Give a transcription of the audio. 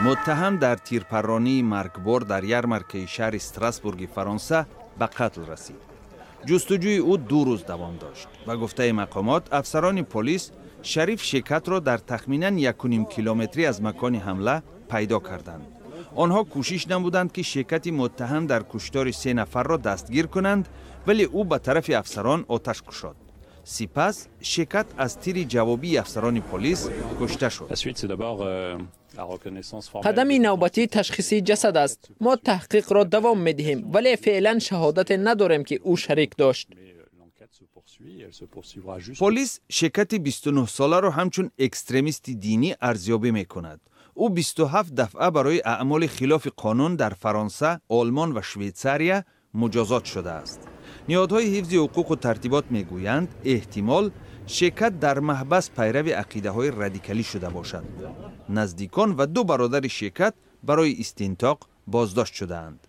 متهم در تیرپرانی مرگبار در یارمارک شهر استراسبورگ فرانسه به قتل رسید. جستجوی او 2 روز دوام داشت. به گفته مقامات افسران پلیس شریف شیکت را در تخمیناً 1.5 کیلومتری از مکان حمله پیدا کردند. آنها کوشش نمودند که شیکت متهم در کشتار 3 نفر را دستگیر کنند، ولی او به طرف افسران آتش گشاد. سپس شیکت از تیر جوابی افسران پلیس کشته شد. قدم نوبتی تشخیص جسد است. ما تحقیق را دوام می‌دهیم، ولی فعلا شهادت نداریم که او شریک داشت. پلیس شیکت 29 ساله را همچون اکستریمیست دینی ارزیابی می‌کند. او 27 دفعه برای اعمال خلاف قانون در فرانسه، آلمان و شویتزاریا مجازات شده است. نهادهای حفظ حقوق و ترتیبات میگویند احتمال شیکت در محبس پیرو عقیده‌های رادیکالی شده باشد. نزدیکان و 2 برادر شیکت برای استنطاق بازداشت شده‌اند.